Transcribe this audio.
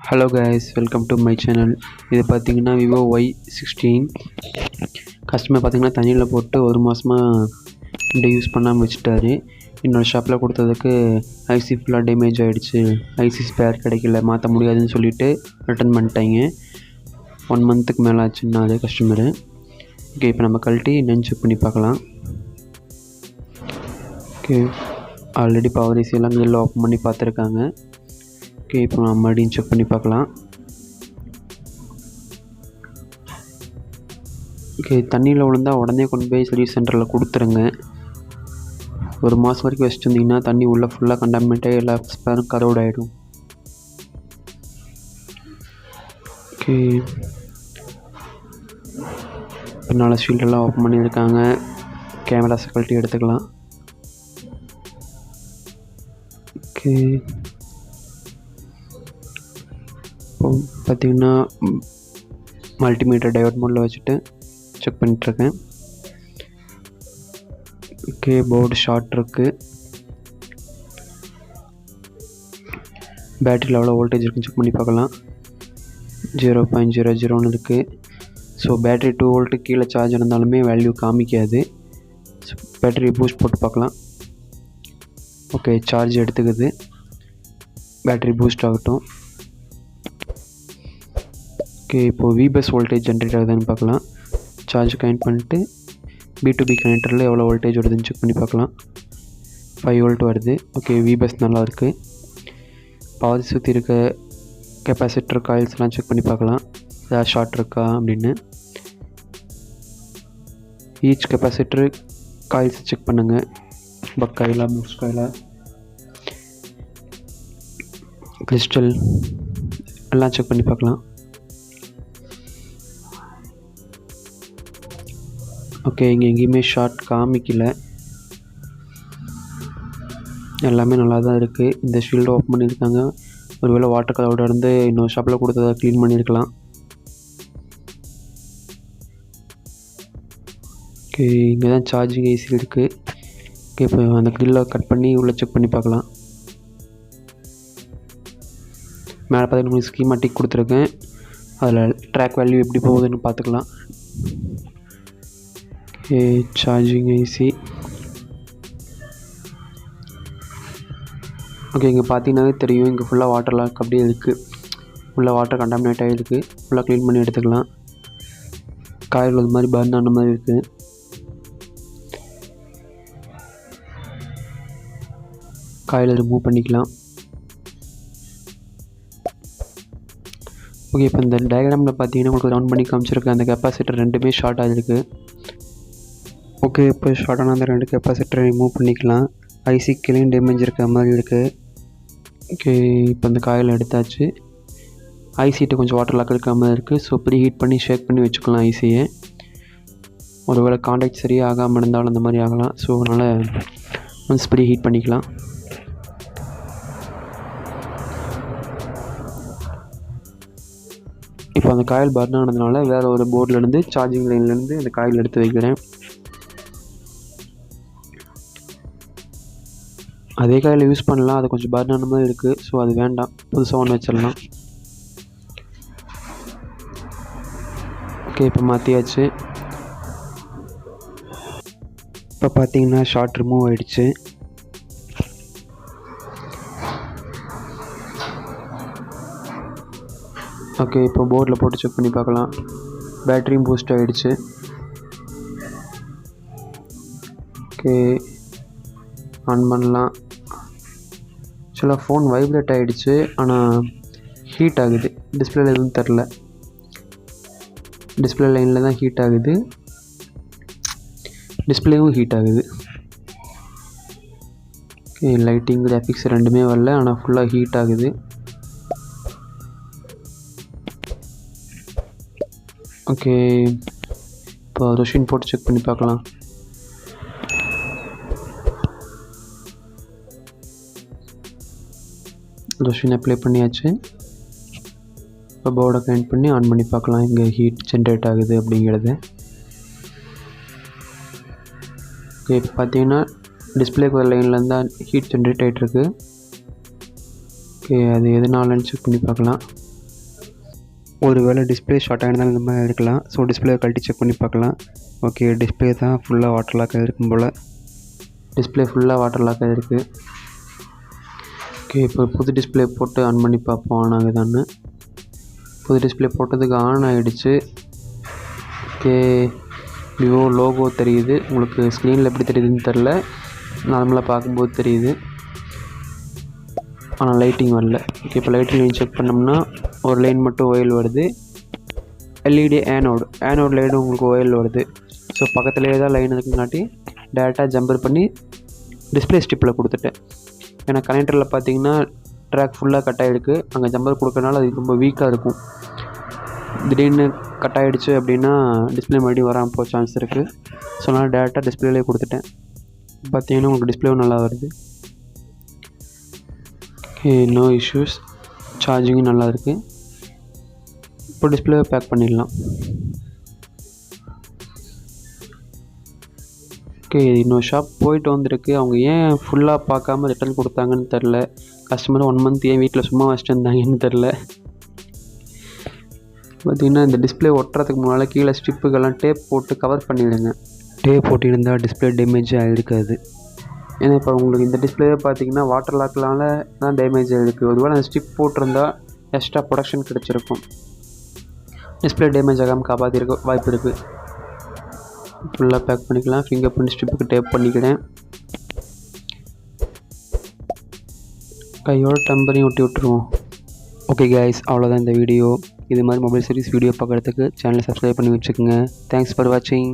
Hello guys, welcome to my channel. இது பார்த்தீங்கன்னா Vivo Y16 customer பார்த்தீங்கன்னா தண்ணியில் போட்டு ஒரு மாதமாக இப்படி யூஸ் பண்ணாமல் வச்சுட்டாரு. என்னோடய ஷாப்பில் கொடுத்ததுக்கு ஐசி ஃபுல்லாக டேமேஜ் ஆகிடுச்சு, ஐசி ஸ்பேர் கிடைக்கல, மாற்ற முடியாதுன்னு சொல்லிவிட்டு ரிட்டர்ன் பண்ணிட்டாங்க. 1 மந்த்துக்கு மேலே ஆச்சுன்னா அதே கஸ்டமரு. ஓகே, இப்போ நம்ம கழட்டி என்னென்னு செக் பண்ணி பார்க்கலாம். ஓகே, ஆல்ரெடி பவர் ஏசி எல்லாம் வெளில ஓப்பன் பண்ணி பார்த்துருக்காங்க. ஓகே, இப்போ நம்ம மறுபடியும் செக் பண்ணி பார்க்கலாம். ஓகே, தண்ணியில் விழுந்தால் உடனே கொண்டு போய் சர்வீஸ் சென்டரில் கொடுத்துருங்க. ஒரு மாதம் வரைக்கும் வச்சுருந்தீங்கன்னா தண்ணி உள்ளே ஃபுல்லாக கண்டாமினேட் ஆகி எல்லா ஸ்பேரும் கரோட் ஆகிடும். ஓகே, பின்னால் ஷீல்டெல்லாம் ஓப்பன் பண்ணியிருக்காங்க. கேமரா செக்யூரிட்டி எடுத்துக்கலாம். ஓகே, இப்போ பார்த்திங்கன்னா மல்டிமீட்டர் டைவர்ட் மோடில் வச்சுட்டு செக் பண்ணிகிட்ருக்கேன். ஓகே, போர்டு ஷார்ட் இருக்குது. பேட்டரியில் எவ்வளோ வோல்டேஜ் இருக்குன்னு செக் பண்ணி பார்க்கலாம். 0.00 இருக்குது. ஸோ பேட்டரி 2 வோல்ட்டு கீழே சார்ஜ் இருந்தாலுமே வேல்யூ காமிக்காது. ஸோ பேட்டரி பூஸ்ட் போட்டு பார்க்கலாம். ஓகே, சார்ஜ் எடுத்துக்குது. பேட்டரி பூஸ்ட் ஆகட்டும். ஓகே, இப்போது விபஸ் வோல்டேஜ் ஜென்ரேட் ஆகுதுன்னு பார்க்கலாம். சார்ஜ் கனெக்ட் பண்ணிட்டு B2B கனெக்டரில் எவ்வளோ வோல்டேஜ் வருதுன்னு செக் பண்ணி பார்க்கலாம். 5 வோல்ட் வருது. ஓகே, விபஸ் நல்லா இருக்குது. பவர் சுற்றி இருக்க கெப்பாசிட்டர் காயில்ஸ்லாம் செக் பண்ணி பார்க்கலாம், ஏதாவது ஷார்ட் இருக்கா அப்படின்னு. ஈச் கெப்பாசிட்டர் காயில்ஸ் செக் பண்ணுங்கள். பக் காயிலா, பூஸ்ட் காயிலா, கிறிஸ்டல் எல்லாம் செக் பண்ணி பார்க்கலாம். ஓகே, இங்கே எங்கேயுமே ஷார்ட் காமிக்கல, எல்லாமே நல்லா தான் இருக்குது. இந்த ஷீல்டு ஓப்பன் பண்ணியிருக்காங்க. ஒருவேளை வாட்டர் கலரோட இருந்து இன்னொரு ஷாப்பில் கொடுத்ததை க்ளீன் பண்ணியிருக்கலாம். ஓகே, இங்கே தான் சார்ஜிங் ஏசி இருக்குது. ஓகே, இப்போ அந்த கிரில்லை கட் பண்ணி உள்ளே செக் பண்ணி பார்க்கலாம். மேலே பார்த்தீங்கன்னா ஸ்கீமாட்டிக் கொடுத்துருக்கேன். அதில் ட்ராக் வேல்யூ எப்படி போகுதுன்னு பார்த்துக்கலாம். Okay, charging AC. ஓகே, இங்கே பார்த்தீங்கன்னாவே தெரியும், இங்கே ஃபுல்லாக வாட்டர் லாக் அப்படியே இருக்குது. ஃபுல்லாக வாட்டர் கண்டாமினேட் ஆகிருக்கு. ஃபுல்லாக க்ளீன் பண்ணி எடுத்துக்கலாம். காயில் அது மாதிரி பர்ன் ஆன மாதிரி இருக்குது. காயில் ரிமூவ் பண்ணிக்கலாம். ஓகே, இப்போ இந்த டயக்ராமில் பார்த்தீங்கன்னா உங்களுக்கு ரவுண்ட் பண்ணி காமிச்சிருக்கேன். அந்த கெப்பாசிட்டர் ரெண்டுமே ஷார்ட் ஆகிருக்கு. ஓகே, இப்போ ஷார்ட்டான அந்த 2 கெப்பாசிட்டரை ரிமூவ் பண்ணிக்கலாம். ஐசி கீழேயும் டேமேஜ் இருக்க மாதிரி இருக்குது. ஓகே, இப்போ இந்த காயில் எடுத்தாச்சு. ஐசிட்டு கொஞ்சம் வாட்டர் லாக் இருக்க மாதிரி இருக்குது. ஸோ ப்ரீ ஹீட் பண்ணி ஷேக் பண்ணி வச்சுக்கலாம் ஐசியை. ஒருவேளை காண்டாக்ட் சரியாக ஆகாமல் இருந்தாலும் அந்த மாதிரி ஆகலாம். ஸோ அதனால் ஒன்ஸ் ப்ரீ ஹீட் பண்ணிக்கலாம். இப்போ அந்த காயில் பர்ன் ஆனதுனால வேறு ஒரு போர்ட்லேருந்து சார்ஜிங் லைன்லேருந்து அந்த காயில் எடுத்து வைக்கிறேன். அதே காயில் யூஸ் பண்ணலாம், அது கொஞ்சம் பர்ன் ஆன மாதிரி இருக்குது. ஸோ அது வேண்டாம், புதுசாக ஒன்று வச்சிடலாம். ஓகே, இப்போ மாற்றியாச்சு. இப்போ பார்த்தீங்கன்னா ஷார்ட் ரிமூவ் ஆகிடுச்சு. ஓகே, இப்போ போர்டில் போட்டு செக் பண்ணி பார்க்கலாம். பேட்டரியும் பூஸ்ட் ஆகிடுச்சு. ஓகே, ஆன் பண்ணலாம். ஆக்சுவலாக ஃபோன் வைப்ரேட் ஆகிடுச்சு, ஆனால் ஹீட் ஆகுது. டிஸ்பிளேல எதுவும் தெரில, டிஸ்பிளே லைனில் தான் ஹீட் ஆகுது, டிஸ்பிளேவும் ஹீட் ஆகுது. ஓகே, லைட்டிங் கிராஃபிக்ஸ் ரெண்டுமே வரல, ஆனால் ஃபுல்லாக ஹீட் ஆகுது. ஓகே, இப்போ ரொஷின் போட்டு செக் பண்ணி பார்க்கலாம். ரொஷின் அப்ளை பண்ணியாச்சு. இப்போ போர்டை கனெக்ட் பண்ணி ஆன் பண்ணி பார்க்கலாம் இங்கே ஹீட் ஜென்ரேட் ஆகுது அப்படிங்கிறது. ஓகே, இப்போ பார்த்தீங்கன்னா டிஸ்பிளேக்கு ஒரு லைனில் தான் ஹீட் ஜென்ரேட் ஆகிட்டுருக்கு. ஓகே, அது எதனாலன்னு செக் பண்ணி பார்க்கலாம். ஒரு வேளை டிஸ்பிளே ஷார்ட் ஆகிருந்தாலும் இந்த மாதிரி இருக்கலாம். ஸோ டிஸ்பிளே கழட்டி செக் பண்ணி பார்க்கலாம். ஓகே, டிஸ்பிளே தான் ஃபுல்லாக வாட்டர் லாக் ஆகிருக்கும் போல். டிஸ்பிளே ஃபுல்லாக வாட்டர் லாக் ஆகிருக்கு. ஓகே, இப்போ புது டிஸ்பிளே போட்டு ஆன் பண்ணி பார்ப்போம் ஆன் ஆகுதான்னு. புது டிஸ்பிளே போட்டதுக்கு ஆன் ஆகிடுச்சு. ஓகே, விவோ லோகோ தெரியுது. உங்களுக்கு ஸ்க்ரீனில் எப்படி தெரியுதுன்னு தெரில, நார்மலாக பார்க்கும்போது தெரியுது. ஆனால் லைட்டிங் வரல. ஓகே, இப்போ லைட்டிங் செக் பண்ணோம்னா ஒரு லைன் மட்டும் ஒயில் வருது. எல்இடி ஆனோட் லைனும் உங்களுக்கு ஒயில் வருது. ஸோ பக்கத்துலேயே தான் லைன் இருக்குங்காட்டி டேரெக்டாக ஜம்பர் பண்ணி டிஸ்பிளே ஸ்ட்ரிப்பில் கொடுத்துட்டேன். ஏன்னா கனெக்டரில் பார்த்தீங்கன்னா ட்ராக் ஃபுல்லாக கட் ஆகிருக்கு. அங்கே ஜம்பர் கொடுக்கறனால அது ரொம்ப வீக்காக இருக்கும். திடீர்னு கட் ஆகிடுச்சு அப்படின்னா டிஸ்பிளே மறுபடியும் வராமல் போக சான்ஸ் இருக்குது. ஸோ அதனால் டேரெக்டாக டிஸ்பிளேலே கொடுத்துட்டேன். பார்த்தீங்கன்னா உங்களுக்கு டிஸ்பிளேவும் நல்லா வருது. Okay, no issues. சார்ஜிங்கும் நல்லா இருக்குது. இப்போ டிஸ்பிளேவை பேக் பண்ணிடலாம். ஓகே, இன்னொரு ஷாப் போயிட்டு வந்திருக்கு. அவங்க ஏன் ஃபுல்லாக பார்க்காம ரிட்டர்ன் கொடுத்தாங்கன்னு தெரில. கஸ்டமர் 1 மந்த் ஏன் வீட்டில் சும்மா வச்சுட்டு இருந்தாங்கன்னு தெரில. பார்த்திங்கன்னா இந்த டிஸ்பிளே ஒட்டுறதுக்கு முன்னால் கீழே ஸ்ட்ரிப்புக்கெல்லாம் டேப் போட்டு கவர் பண்ணிவிடுங்க. டேப் போட்டிருந்தால் டிஸ்பிளே டேமேஜ் ஆகிருக்காது. ஏன்னா இப்போ உங்களுக்கு இந்த டிஸ்பிளேவே பார்த்தீங்கன்னா வாட்டர் லாக்னால தான் டேமேஜ் ஆகிருக்கு. ஒருவேளை அந்த ஸ்ட்ரிப் போட்டிருந்தால் எக்ஸ்ட்ரா ப்ரொடக்ஷன் கிடச்சிருக்கும். டிஸ்பிளே டேமேஜ் ஆகாமல் காப்பாற்றிருக்க வாய்ப்பு இருக்குது. ஃபுல்லாக பேக் பண்ணிக்கலாம். ஃபிங்கர் பிரிண்ட் ஸ்ட்ரிப்புக்கு டேப் பண்ணிக்கிறேன். கையோட டெம்பரையும் ஒட்டி விட்டுருவோம். ஓகே கைஸ், அவ்வளோதான் இந்த வீடியோ. இது மாதிரி மொபைல் சீரிஸ் வீடியோ பார்க்குறதுக்கு சேனலை சப்ஸ்கிரைப் பண்ணி வச்சுக்கோங்க. தேங்க்ஸ் ஃபார் வாட்சிங்.